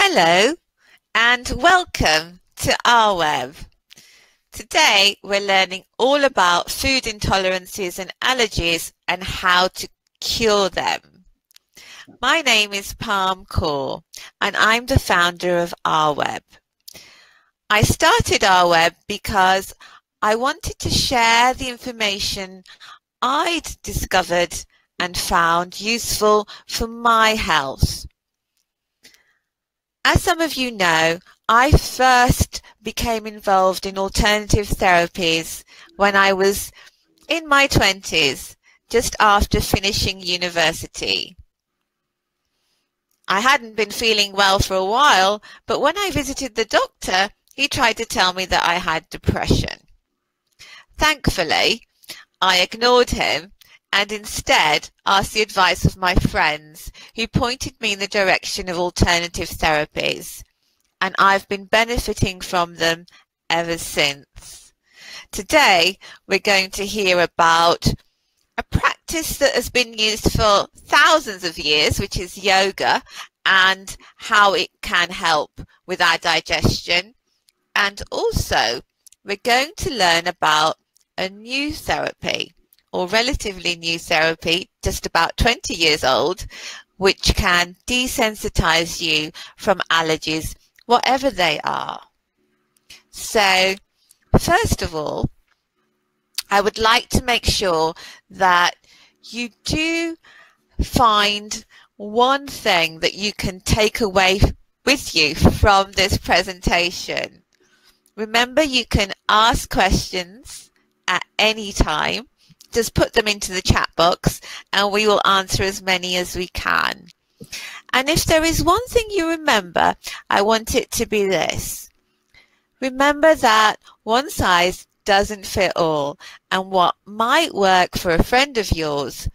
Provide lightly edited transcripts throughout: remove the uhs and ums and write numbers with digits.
Hello and welcome to our web. Today we're learning all about food intolerances and allergies and how to cure them. My name is Parm Kaur and I'm the founder of our web. I started our web because I wanted to share the information I'd discovered and found useful for my health. As some of you know, I first became involved in alternative therapies when I was in my 20s, just after finishing university. I hadn't been feeling well for a while, but when I visited the doctor, he tried to tell me that I had depression. Thankfully, I ignored him and instead asked the advice of my friends who pointed me in the direction of alternative therapies, and I've been benefiting from them ever since. Today we're going to hear about a practice that has been used for thousands of years, which is yoga, and how it can help with our digestion. And also we're going to learn about a new therapy, or relatively new therapy, just about 20 years old, which can desensitize you from allergies, whatever they are. So, first of all, I would like to make sure that you do find one thing that you can take away with you from this presentation. Remember, you can ask questions at any time. Just put them into the chat box and we will answer as many as we can. And if there is one thing you remember, I want it to be this. Remember that one size doesn't fit all, and what might work for a friend of yours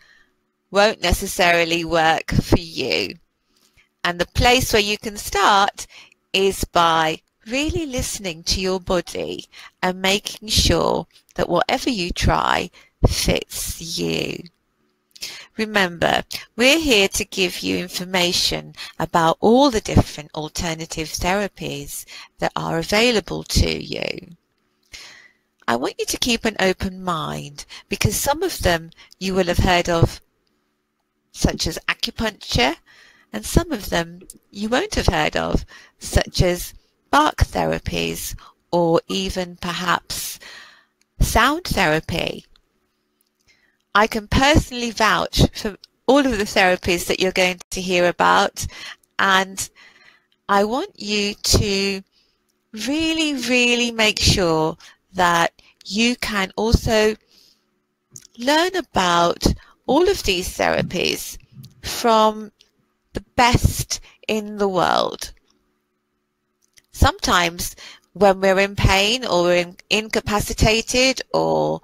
won't necessarily work for you. And the place where you can start is by really listening to your body and making sure that whatever you try fits you. Remember, we're here to give you information about all the different alternative therapies that are available to you. I want you to keep an open mind because some of them you will have heard of, such as acupuncture, and some of them you won't have heard of, such as bark therapies or even perhaps sound therapy. I can personally vouch for all of the therapies that you're going to hear about, and I want you to really make sure that you can also learn about all of these therapies from the best in the world. Sometimes when we're in pain or we're incapacitated or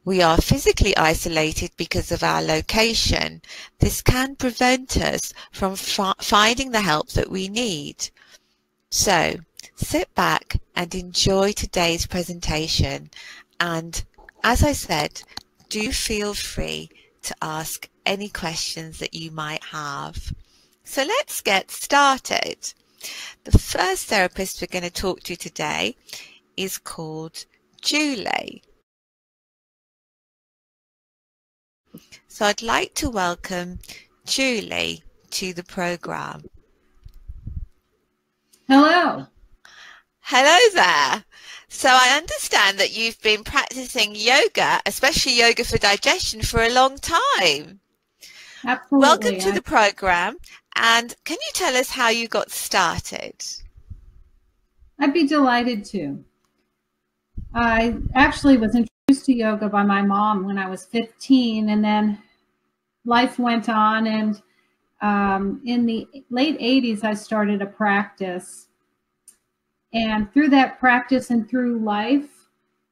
we are physically isolated because of our location, this can prevent us from finding the help that we need. So sit back and enjoy today's presentation, and as I said, do feel free to ask any questions that you might have. So let's get started. The first therapist we're going to talk to today is called Julie. So I'd like to welcome Julie to the program. Hello. Hello there. So I understand that you've been practicing yoga, especially yoga for digestion, for a long time. Absolutely. Welcome to the program. And can you tell us how you got started? I'd be delighted to. I actually was introduced to yoga by my mom when I was 15, and then life went on, and in the late 80s I started a practice, and through that practice and through life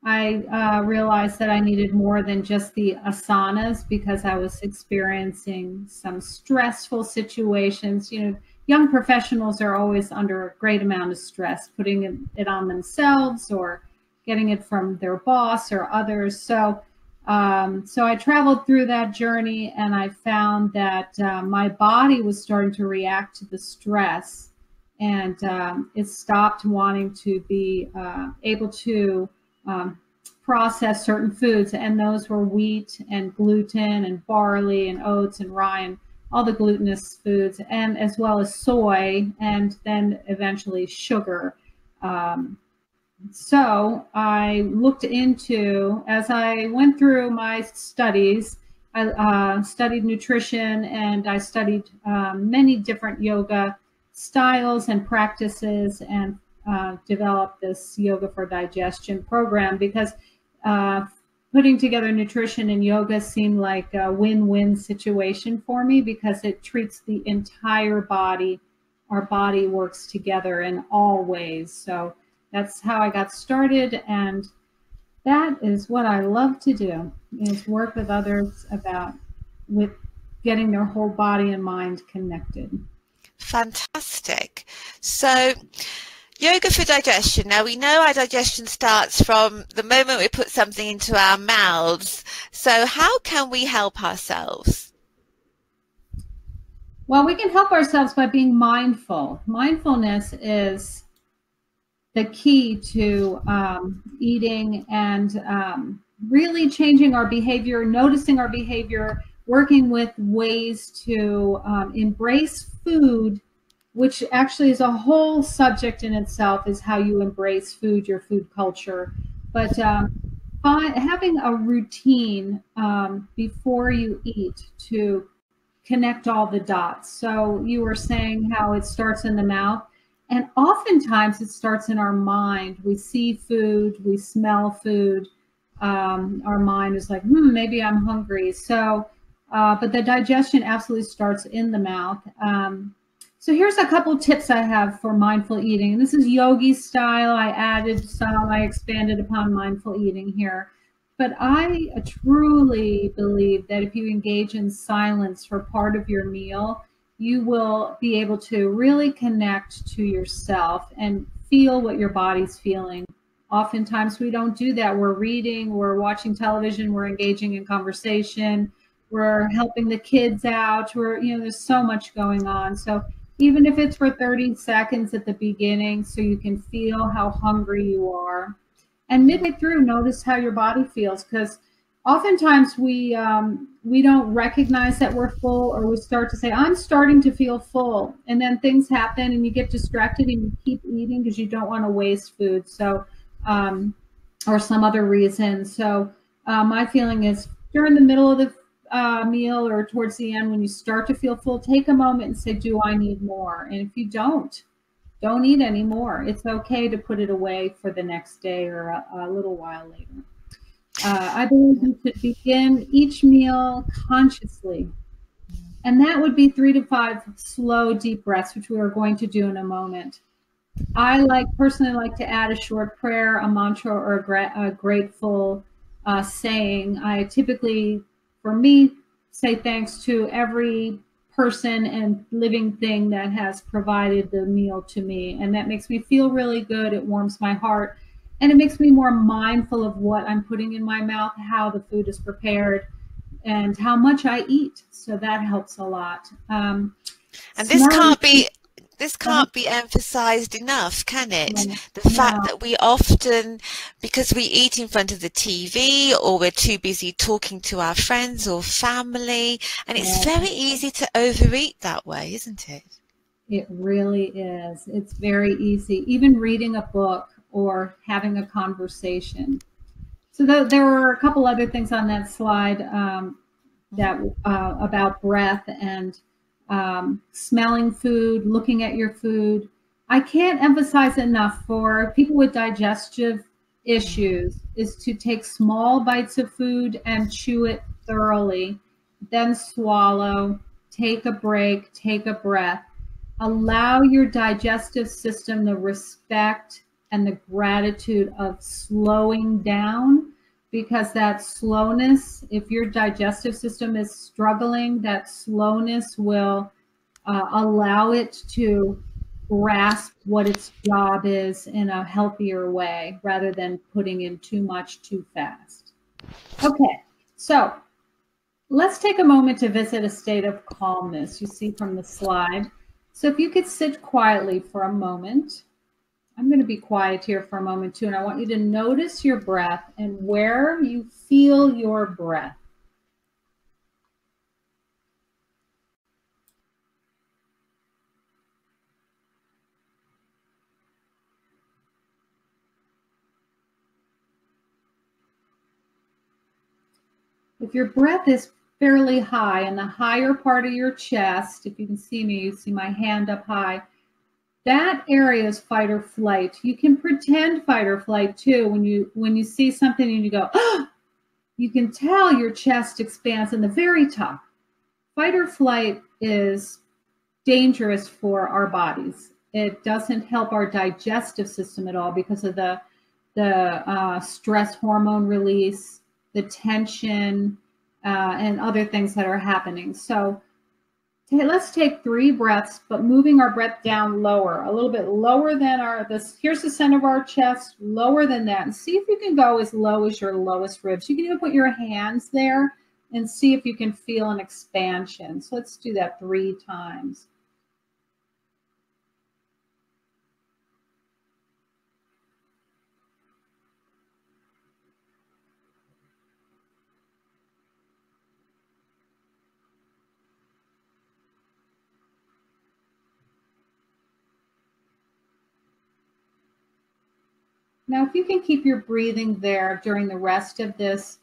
I realized that I needed more than just the asanas, because I was experiencing some stressful situations. You know, young professionals are always under a great amount of stress, putting it on themselves or getting it from their boss or others. So I traveled through that journey, and I found that my body was starting to react to the stress, and it stopped wanting to be able to process certain foods, and those were wheat and gluten and barley and oats and rye and all the glutinous foods, and as well as soy, and then eventually sugar. So I looked into, as I went through my studies, I studied nutrition, and I studied many different yoga styles and practices, and developed this Yoga for Digestion program, because putting together nutrition and yoga seemed like a win-win situation for me, because it treats the entire body. Our body works together in all ways. So that's how I got started, and that is what I love to do, is work with others with getting their whole body and mind connected. Fantastic. So yoga for digestion. Now, we know our digestion starts from the moment we put something into our mouths. So how can we help ourselves? Well, we can help ourselves by being mindful. Mindfulness is the key to eating, and really changing our behavior, noticing our behavior, working with ways to embrace food, which actually is a whole subject in itself, is how you embrace food, your food culture. But having a routine before you eat to connect all the dots. So you were saying how it starts in the mouth. And oftentimes it starts in our mind. We see food, we smell food. Our mind is like, maybe I'm hungry. So, but the digestion absolutely starts in the mouth. So here's a couple tips I have for mindful eating. This is yogi style. I added some, I expanded upon mindful eating here. But I truly believe that if you engage in silence for part of your meal, you will be able to really connect to yourself and feel what your body's feeling. Oftentimes we don't do that. We're reading, we're watching television, we're engaging in conversation, we're helping the kids out, there's so much going on. So even if it's for 30 seconds at the beginning, so you can feel how hungry you are. And midway through, notice how your body feels, because oftentimes we don't recognize that we're full, or we start to say, I'm starting to feel full. And then things happen and you get distracted and you keep eating because you don't want to waste food. So, or some other reason. So my feeling is during the middle of the meal or towards the end, when you start to feel full, take a moment and say, do I need more? And if you don't eat anymore. It's okay to put it away for the next day or a little while later. I believe you should begin each meal consciously. And that would be 3 to 5 slow, deep breaths, which we are going to do in a moment. I personally like to add a short prayer, a mantra, or a grateful saying. I typically, for me, say thanks to every person and living thing that has provided the meal to me. And that makes me feel really good. It warms my heart. And it makes me more mindful of what I'm putting in my mouth, how the food is prepared, and how much I eat. So that helps a lot. And this can't be emphasized enough, can it? The fact that we often, because we eat in front of the TV, or we're too busy talking to our friends or family, and it's very easy to overeat that way, isn't it? It really is. It's very easy. Even reading a book or having a conversation. So there were a couple other things on that slide about breath and smelling food, looking at your food. I can't emphasize enough for people with digestive issues is to take small bites of food and chew it thoroughly, then swallow, take a break, take a breath. Allow your digestive system the respect and the gratitude of slowing down, because that slowness, if your digestive system is struggling, that slowness will allow it to grasp what its job is in a healthier way, rather than putting in too much too fast. Okay, so let's take a moment to visit a state of calmness. You see from the slide, So if you could sit quietly for a moment. I'm going to be quiet here for a moment too, and I want you to notice your breath and where you feel your breath. If your breath is fairly high in the higher part of your chest, if you can see me, you see my hand up high, that area is fight or flight. You can pretend fight or flight too. When you see something and you go, oh, you can tell your chest expands in the very top. Fight or flight is dangerous for our bodies. It doesn't help our digestive system at all because of the stress hormone release, the tension, and other things that are happening. So let's take 3 breaths, but moving our breath down lower, a little bit lower than here's the center of our chest, lower than that. And see if you can go as low as your lowest ribs. You can even put your hands there and see if you can feel an expansion. So let's do that 3 times. Now, if you can keep your breathing there during the rest of this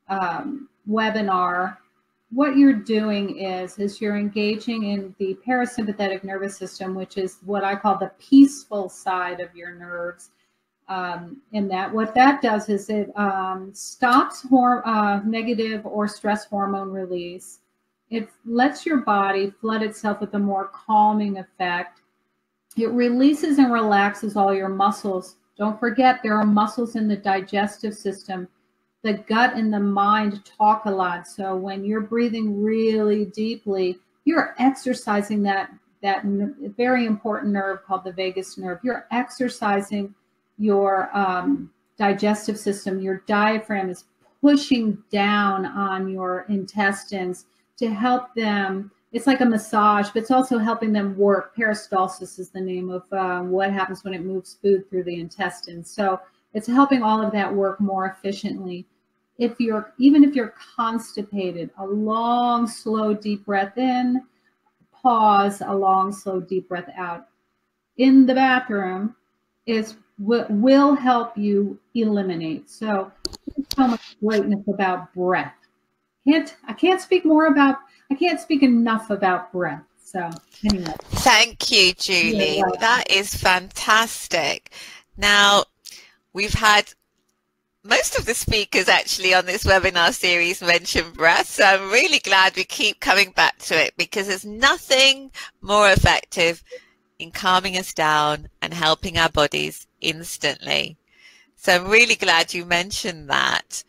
webinar, what you're doing is you're engaging in the parasympathetic nervous system, which is what I call the peaceful side of your nerves. And that what that does is it stops negative or stress hormone release. It lets your body flood itself with a more calming effect. It releases and relaxes all your muscles. Don't forget, there are muscles in the digestive system. The gut and the mind talk a lot. So when you're breathing really deeply, you're exercising that very important nerve called the vagus nerve. You're exercising your digestive system. Your diaphragm is pushing down on your intestines to help them. It's like a massage, but it's also helping them work. Peristalsis is the name of what happens when it moves food through the intestines. So it's helping all of that work more efficiently. Even if you're constipated, a long, slow, deep breath in, pause, a long, slow, deep breath out. In the bathroom will help you eliminate. So there's so much greatness about breath. I can't speak enough about breath. So anyway. Thank you, Julie. That is fantastic. Now, we've had most of the speakers actually on this webinar series mention breath. So I'm really glad we keep coming back to it because there's nothing more effective in calming us down and helping our bodies instantly. So I'm really glad you mentioned that.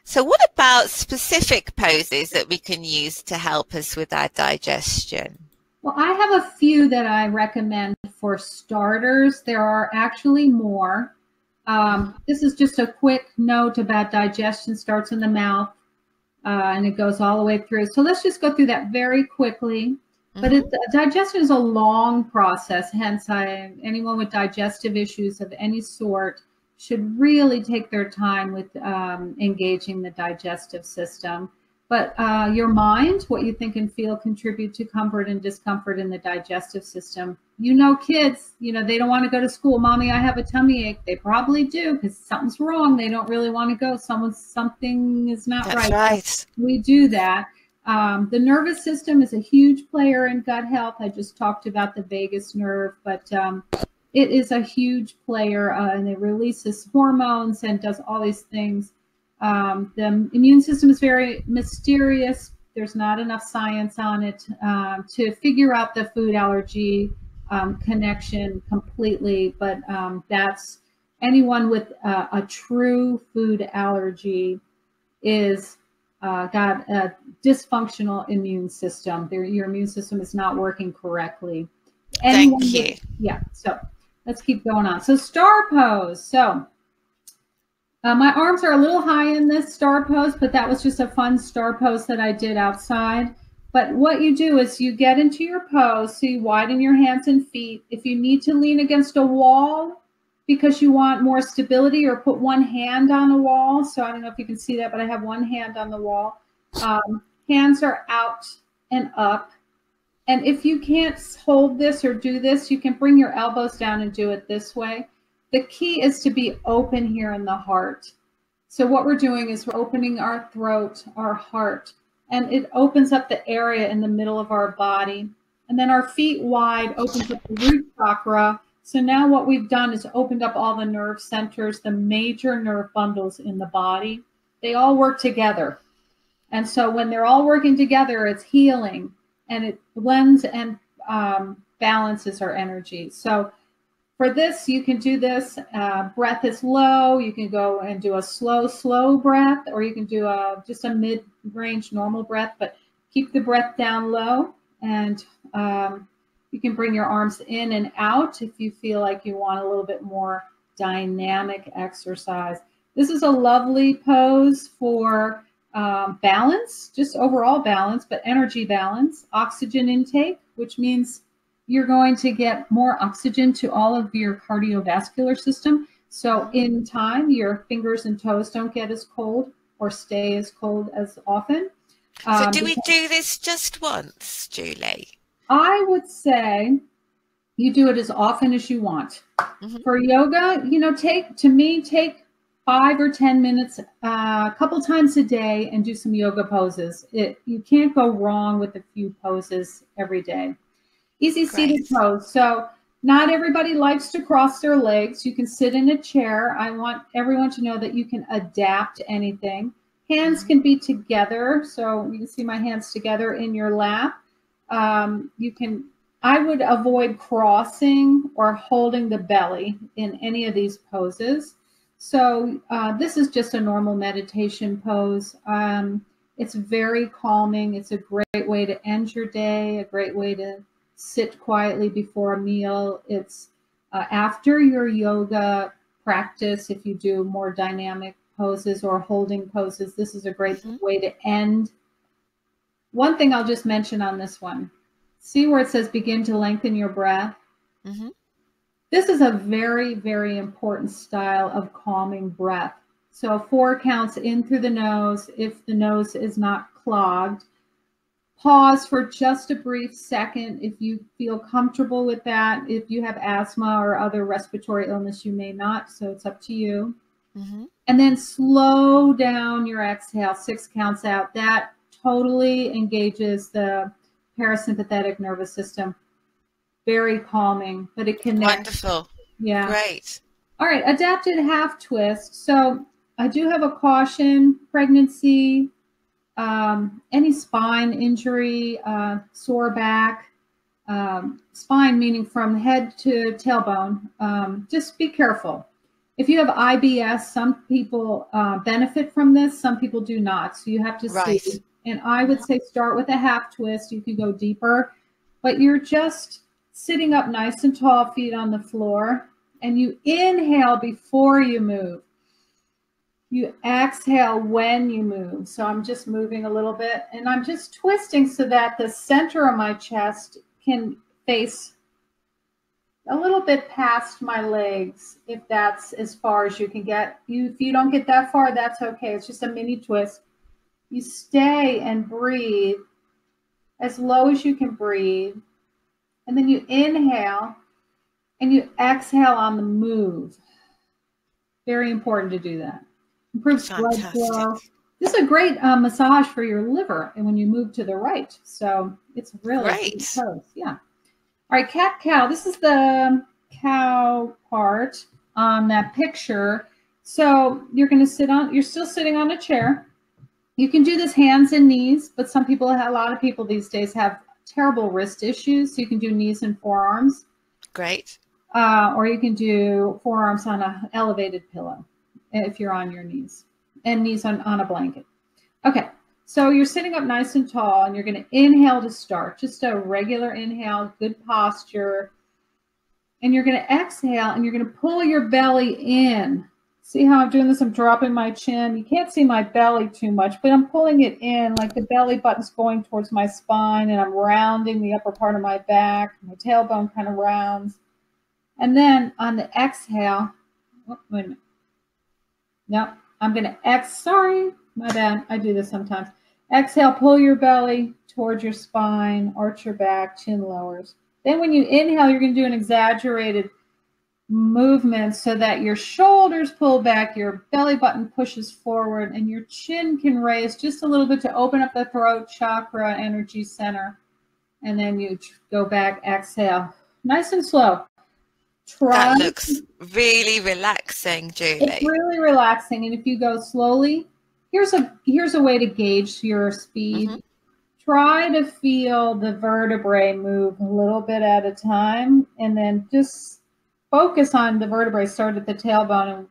So what about specific poses that we can use to help us with our digestion? Well, I have a few that I recommend for starters. There are actually more. This is just a quick note about digestion. Starts in the mouth and it goes all the way through. So let's just go through that very quickly. But digestion is a long process. Hence, anyone with digestive issues of any sort should really take their time with engaging the digestive system. But your mind, what you think and feel, contribute to comfort and discomfort in the digestive system. Kids, they don't want to go to school. Mommy, I have a tummy ache. They probably do because something's wrong. They don't really want to go. Something is not right. That's right. We do that. The nervous system is a huge player in gut health. I just talked about the vagus nerve, but it is a huge player and it releases hormones and does all these things. The immune system is very mysterious. There's not enough science on it to figure out the food allergy connection completely, but that's anyone with a true food allergy is got a dysfunctional immune system. Your immune system is not working correctly. Thank you. Yeah, so let's keep going on. So star pose. So my arms are a little high in this star pose, but that was just a fun star pose that I did outside. But what you do is you get into your pose, so you widen your hands and feet. If you need to lean against a wall because you want more stability, or put one hand on the wall. So I don't know if you can see that, but I have one hand on the wall. Hands are out and up. And if you can't hold this or do this, you can bring your elbows down and do it this way. The key is to be open here in the heart. So what we're doing is we're opening our throat, our heart, and it opens up the area in the middle of our body. And then our feet wide opens up the root chakra. So now what we've done is opened up all the nerve centers, the major nerve bundles in the body. They all work together. And so when they're all working together, it's healing, and it blends and balances our energy. So for this, you can do this. Breath is low. You can go and do a slow breath, or you can do just a mid-range normal breath, but keep the breath down low. And you can bring your arms in and out if you feel like you want a little bit more dynamic exercise. This is a lovely pose for balance, just overall balance, but energy balance, oxygen intake, which means you're going to get more oxygen to all of your cardiovascular system. So in time, your fingers and toes don't get as cold or stay as cold as often. So do we do this just once, Julie? I would say you do it as often as you want. For yoga, take 5 or 10 minutes, a couple times a day, and do some yoga poses. You can't go wrong with a few poses every day. Easy seated pose. So not everybody likes to cross their legs. You can sit in a chair. I want everyone to know that you can adapt anything. Hands can be together. So you can see my hands together in your lap. I would avoid crossing or holding the belly in any of these poses. So this is just a normal meditation pose. It's very calming. It's a great way to end your day, a great way to sit quietly before a meal. It's after your yoga practice, if you do more dynamic poses or holding poses, this is a great way to end. One thing I'll just mention on this one, see where it says begin to lengthen your breath? This is a very, very important style of calming breath. So 4 counts in through the nose if the nose is not clogged. Pause for just a brief second if you feel comfortable with that. If you have asthma or other respiratory illness, you may not, so it's up to you. And then slow down your exhale, 6 counts out. That totally engages the parasympathetic nervous system. Very calming, but it connects. Wonderful. Yeah. Great. All right, adapted half twist. So I do have a caution: pregnancy, any spine injury, sore back, spine meaning from head to tailbone. Just be careful. If you have IBS, some people benefit from this, some people do not. So you have to see. And I would say start with a half twist. You can go deeper, but you're just sitting up nice and tall, feet on the floor, and you inhale before you move. You exhale when you move. So I'm just moving a little bit, and I'm just twisting so that the center of my chest can face a little bit past my legs, if that's as far as you can get. If you don't get that far, that's okay. It's just a mini twist. You stay and breathe as low as you can breathe. And then you inhale and you exhale on the move. Very important to do that. Improves blood flow. This is a great massage for your liver, and when you move to the right. So it's really great pose. Yeah. All right, CatCow. This is the cow part on that picture. So you're going to you're still sitting on a chair. You can do this hands and knees, but a lot of people these days have terrible wrist issues. So you can do knees and forearms. Great. Or you can do forearms on an elevated pillow if you're on your knees, and knees on a blanket. Okay. So you're sitting up nice and tall, and you're going to inhale to start. Just a regular inhale, good posture. And you're going to exhale, and you're going to pull your belly in. See how I'm doing this? I'm dropping my chin. You can't see my belly too much, but I'm pulling it in, like the belly button's going towards my spine, and I'm rounding the upper part of my back. My tailbone kind of rounds. And then on the exhale, oh, wait a minute. No, I'm going to sorry, my bad. I do this sometimes. Exhale, pull your belly towards your spine, arch your back, chin lowers. Then when you inhale, you're going to do an exaggerated movement so that your shoulders pull back, your belly button pushes forward, and your chin can raise just a little bit to open up the throat chakra energy center. And then you go back, exhale. Nice and slow. That looks really relaxing, Julie. It's really relaxing. And if you go slowly, here's a way to gauge your speed. Try to feel the vertebrae move a little bit at a time, and then just focus on the vertebrae. Start at the tailbone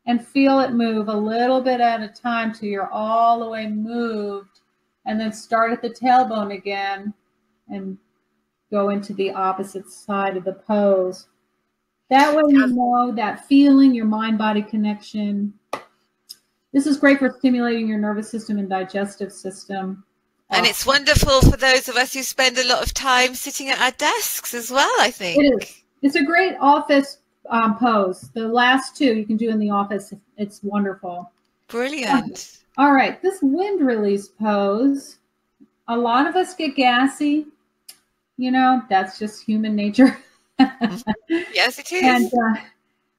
and feel it move a little bit at a time till you're all the way moved, and then start at the tailbone again and go into the opposite side of the pose. That way you know that feeling, your mind-body connection. This is great for stimulating your nervous system and digestive system. And it's wonderful for those of us who spend a lot of time sitting at our desks as well, I think. It is. It's a great office pose. The last two you can do in the office. It's wonderful. Brilliant. All right, this wind release pose. A lot of us get gassy. You know, that's just human nature. Yes, it is. And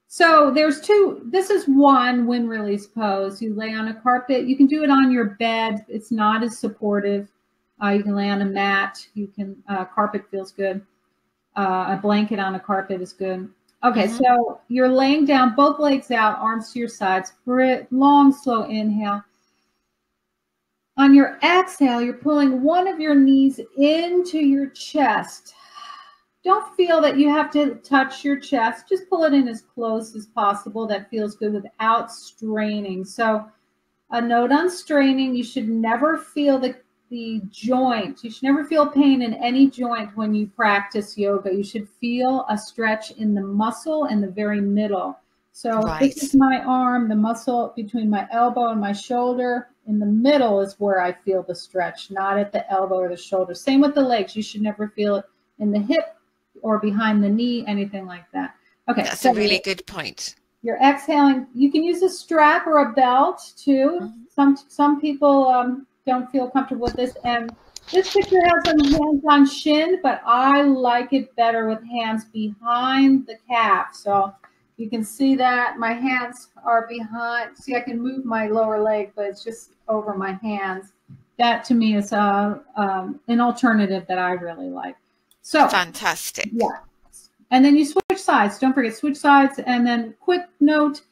so there's two. This is one wind release pose. You lay on a carpet. You can do it on your bed. It's not as supportive. You can lay on a mat. You can carpet feels good. A blanket on a carpet is good. Okay, so you're laying down, both legs out, arms to your sides. Long, slow inhale. On your exhale, you're pulling one of your knees into your chest. Don't feel that you have to touch your chest. Just pull it in as close as possible. That feels good without straining. So a note on straining, you should never feel the joint. You should never feel pain in any joint when you practice yoga. You should feel a stretch in the muscle in the very middle. So This is my arm, the muscle between my elbow and my shoulder. In the middle is where I feel the stretch, not at the elbow or the shoulder. Same with the legs. You should never feel it in the hip or behind the knee, anything like that. Okay. That's a really good point. You're exhaling. You can use a strap or a belt too. Some people don't feel comfortable with this. And this picture has some hands on shin, but I like it better with hands behind the calf. So you can see that my hands are behind. See, I can move my lower leg, but it's just over my hands. That to me is an alternative that I really like. So fantastic. Yeah. And then you switch sides. Don't forget, switch sides. And then quick note,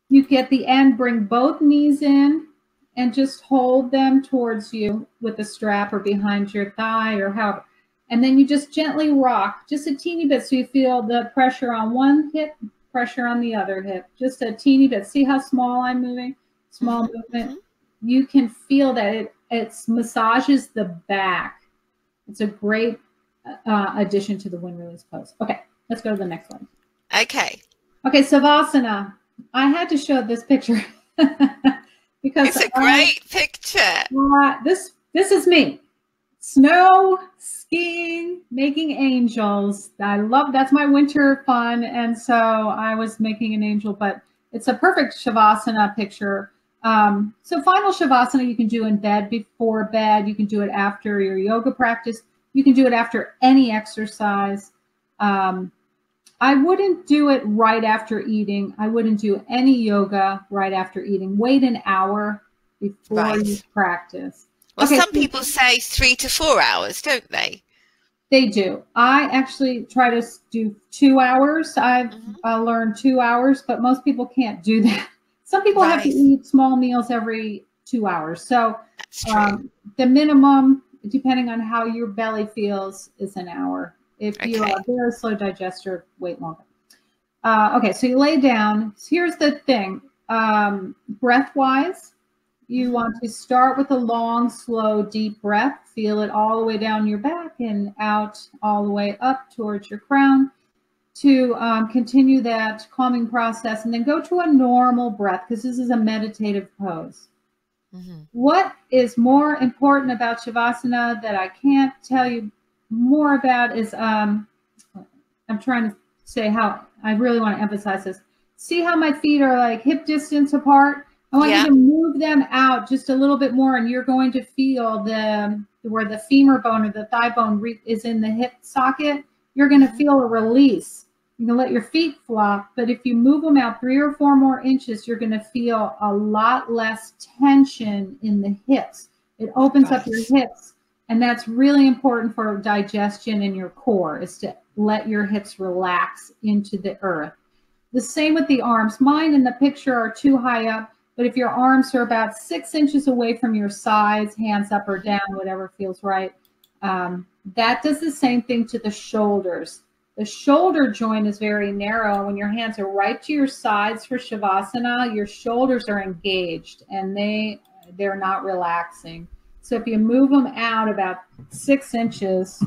you get the end, bring both knees in and just hold them towards you with a strap or behind your thigh or however. And then you just gently rock just a teeny bit so you feel the pressure on one hip, pressure on the other hip, just a teeny bit. See how small I'm moving? Small movement. You can feel that it massages the back. It's a great addition to the wind release pose. Okay, let's go to the next one. Okay, Savasana. I had to show this picture because it's a great picture. This is me. Snow, skiing, making angels. That's my winter fun. And so I was making an angel, but it's a perfect Shavasana picture. So final Shavasana you can do in bed, before bed. You can do it after your yoga practice. You can do it after any exercise. I wouldn't do it right after eating. I wouldn't do any yoga right after eating. Wait an hour before you practice. Well, some people say 3 to 4 hours, don't they? They do. I actually try to do 2 hours. I've learned 2 hours, but most people can't do that. Some people have to eat small meals every 2 hours. So the minimum, depending on how your belly feels, is an hour. If you're a very slow digester, wait longer. Okay, so you lay down. So here's the thing. Breath-wise, you want to start with a long, slow, deep breath. Feel it all the way down your back and out all the way up towards your crown. to continue that calming process, and then go to a normal breath, because this is a meditative pose. Mm-hmm. What is more important about Savasana that I can't tell you more about is, I'm trying to say how I really want to emphasize this. See how my feet are like hip distance apart? I want you to move them out just a little bit more, and you're going to feel where the femur bone or the thigh bone is in the hip socket. You're going to feel a release. You can let your feet flop, but if you move them out 3 or 4 more inches, you're going to feel a lot less tension in the hips. It opens up your hips, and that's really important for digestion in your core, is to let your hips relax into the earth. The same with the arms. Mine in the picture are too high up, but if your arms are about 6 inches away from your sides, hands up or down, whatever feels right, that does the same thing to the shoulders. The shoulder joint is very narrow. When your hands are right to your sides for Shavasana, your shoulders are engaged and they're not relaxing. So if you move them out about 6 inches,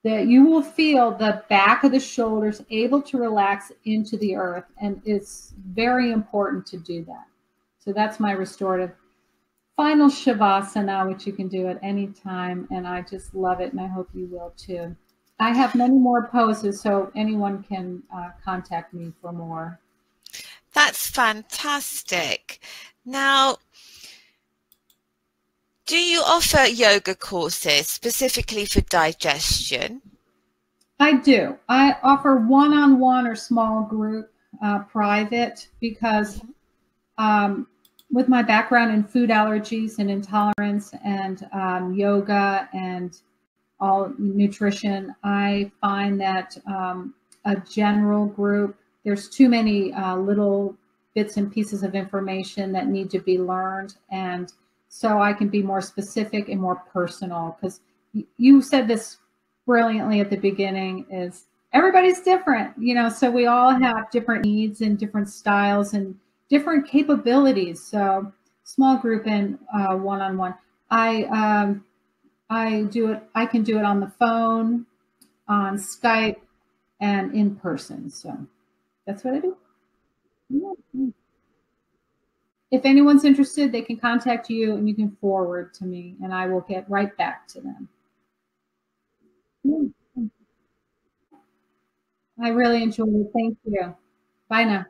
that you will feel the back of the shoulders able to relax into the earth. And it's very important to do that. So that's my restorative. Final Shavasana, which you can do at any time. And I just love it. And I hope you will too. I have many more poses, so anyone can contact me for more. That's fantastic. Now, do you offer yoga courses specifically for digestion? I do. I offer one-on-one or small group private, because with my background in food allergies and intolerance and yoga and all nutrition, I find that a general group, there's too many little bits and pieces of information that need to be learned. And so I can be more specific and more personal, because you said this brilliantly at the beginning, is everybody's different, you know, so we all have different needs and different styles and different capabilities. So small group and one-on-one. I do it. I can do it on the phone, on Skype, and in person. So that's what I do. Yeah. If anyone's interested, they can contact you and you can forward to me, and I will get right back to them. I really enjoyed it. Thank you. Bye now.